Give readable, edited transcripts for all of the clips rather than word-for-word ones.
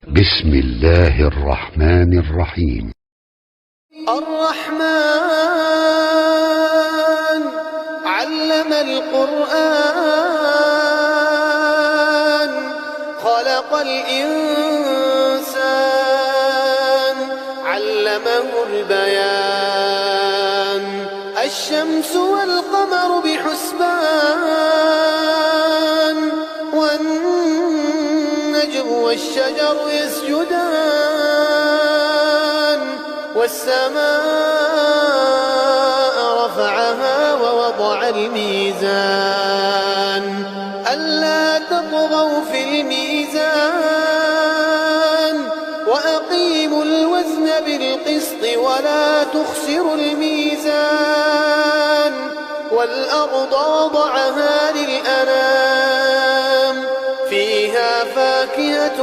بسم الله الرحمن الرحيم. الرحمن علم القرآن خلق الإنسان علمه البيان الشمس والقمر بحسبان والنجم والشجر يسجدان والسماء رفعها ووضع الميزان ألا تطغوا في الميزان وأقيموا الوزن بالقسط ولا تخسروا الميزان والأرض وضعها للأنام فيها فاكهة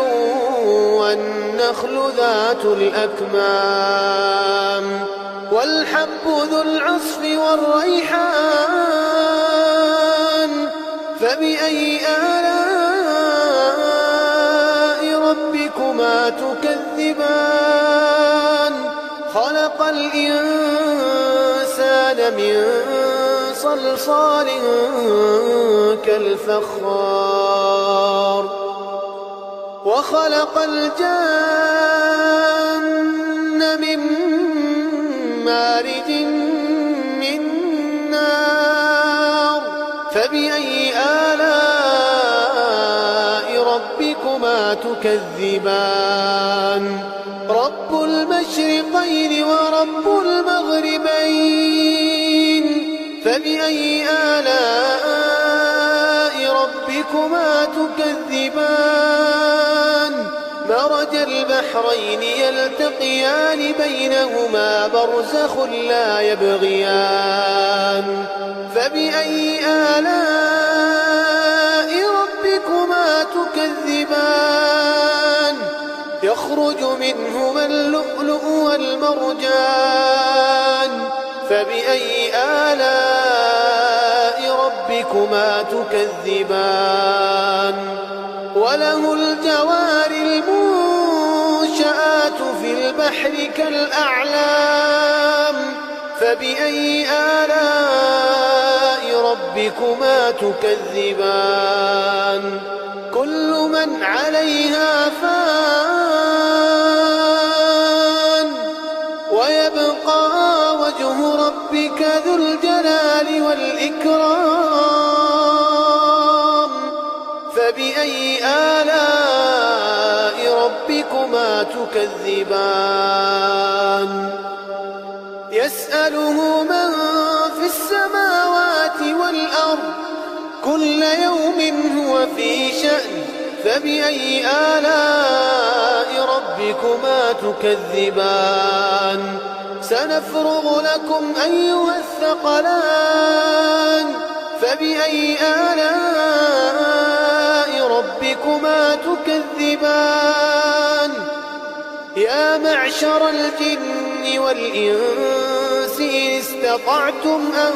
والنخل ذات الأكمام والحب ذو العصف والريحان فبأي آلاء ربكما تكذبان خلق الإنسان من صلصال كالفخار وخلق الجن من مارج من نار فبأي آلاء ربكما تكذبان رب المشرقين ورب المغربين فبأي آلاء ربكما تكذبان مرج البحرين يلتقيان بينهما برزخ لا يبغيان فبأي آلاء ربكما تكذبان يخرج منهما اللؤلؤ والمرجان فبأي آلاء ربكما تكذبان وله الجوار المنشآت في البحر كالأعلام فبأي آلاء ربكما تكذبان كل من عليها فان ويبقى وجه ربك ذو الجلال والإكرام فبأي آلاء ربكما تكذبان يسأله من في السماوات والأرض كل يوم هو في شأن فبأي آلاء ربكما تكذبان سنفرغ لكم أيها الثقلان فبأي آلاء ربكما تكذبان يا معشر الجن والإنس إن استطعتم أن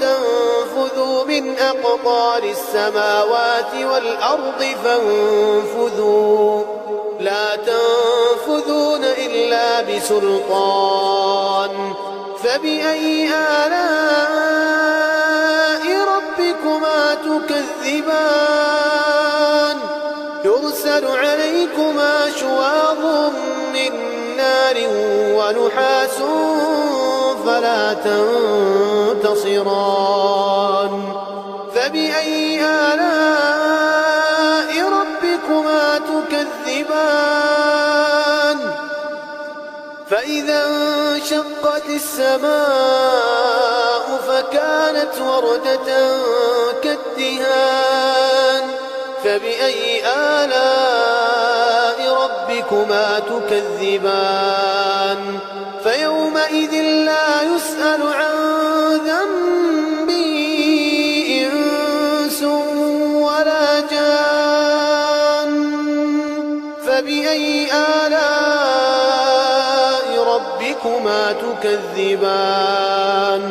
تنفذوا من أقطار السماوات والأرض فانفذوا لا تنفذون إلا بسلطان فبأي آلاء ربكما تكذبان يرسل عليكما شواظ من نار ونحاس فلا تنتصران فبأي آلاء ربكما تكذبان فإذا انشقت السماء فكانت وردة كالدهان فبأي آلاء ربكما تكذبان فيومئذ لا يسأل عن ذنبه إنس ولا جان فبأي آلاء ربكما تكذبان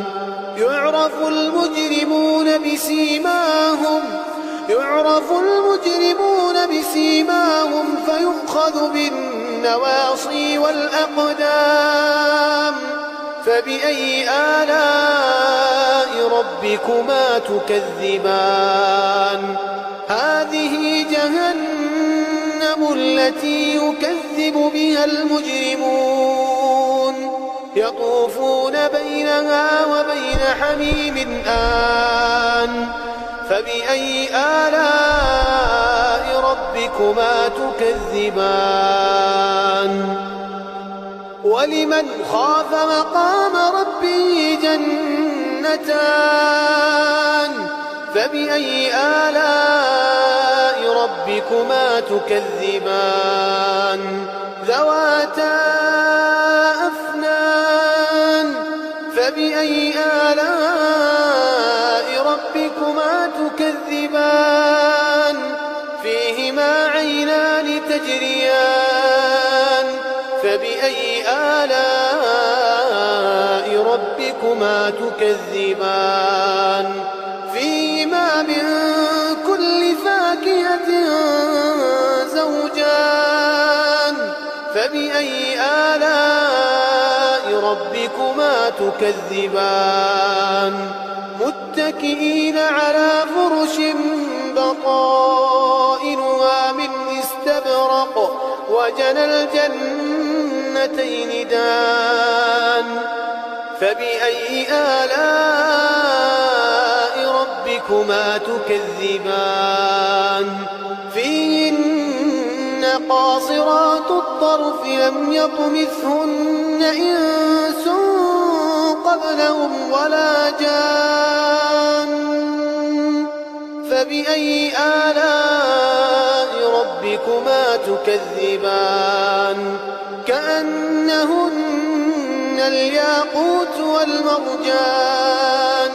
يعرف المجرمون بسيماهم يعرف المجرمون بسيماهم فيؤخذ بالنواصي والأقدام فبأي آلاء ربكما تكذبان هذه جهنم التي يكذب بها المجرمون يطوفون بينها وبين حميم آن فبأي آلاء ربكما تكذبان ولمن خاف مقام ربه جنتان فبأي آلاء ربكما تكذبان ذواتا أفنان فبأي آلاء ربكما تكذبان فيهما عينان تجريان فبأي آلاء ربكما تكذبان فيهما من كل فاكهة زوجان فبأي آلاء ربكما تكذبان متكئين على فرش بطائنها من استبرق وجنى الجنتين دان فبأي آلاء ربكما تكذبان فيهن قاصرات الطرف لم يطمثهن إنس قبلهم ولا جان فبأي آلاء ربكما تكذبان كأنهن الياقوت والمرجان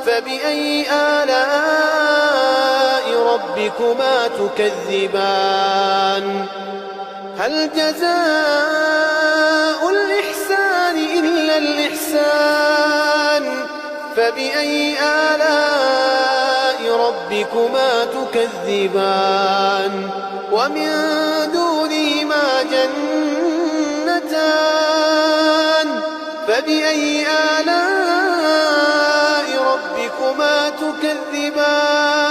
فبأي آلاء ربكما تكذبان هل جزاء الإحسان إلا الإحسان فبأي آلاء ربكما تكذبان ومن دونهما جنتان فبأي آلاء ربكما تكذبان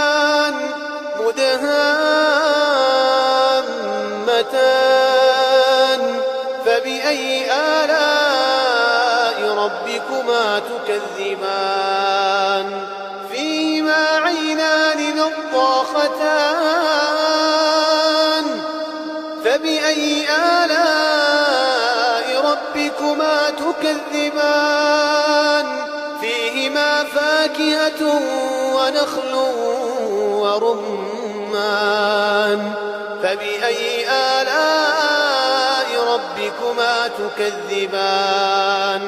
مدهامتان فبأي آلاء ربكما تكذبان فيهما عينان نضاختان فبأي آلاء ربكما تكذبان فيهما فاكهة ونخل ورمان فبأي آلاء ربكما تكذبان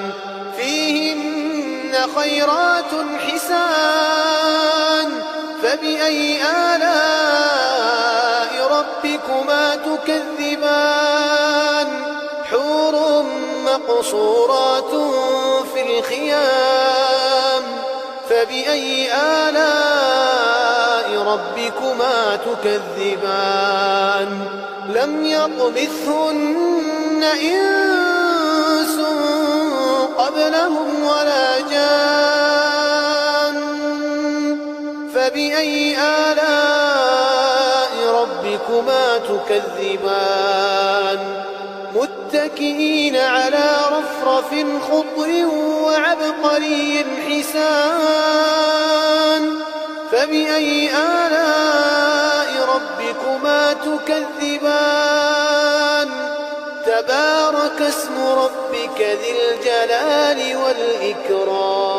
فيهن خيرات حسان فبأي آلاء ربكما تكذبان حور مقصورات في الخيام فبأي آلاء ربكما تكذبان لم يطمثهن إنس قبلهم ولا جان فبأي آلاء ربكما تكذبان متكئين على رفرف خضر وعبقري حسان فبأي آلاء ربكما تكذبان تبارك اسم ربك ذي الجلال والإكرام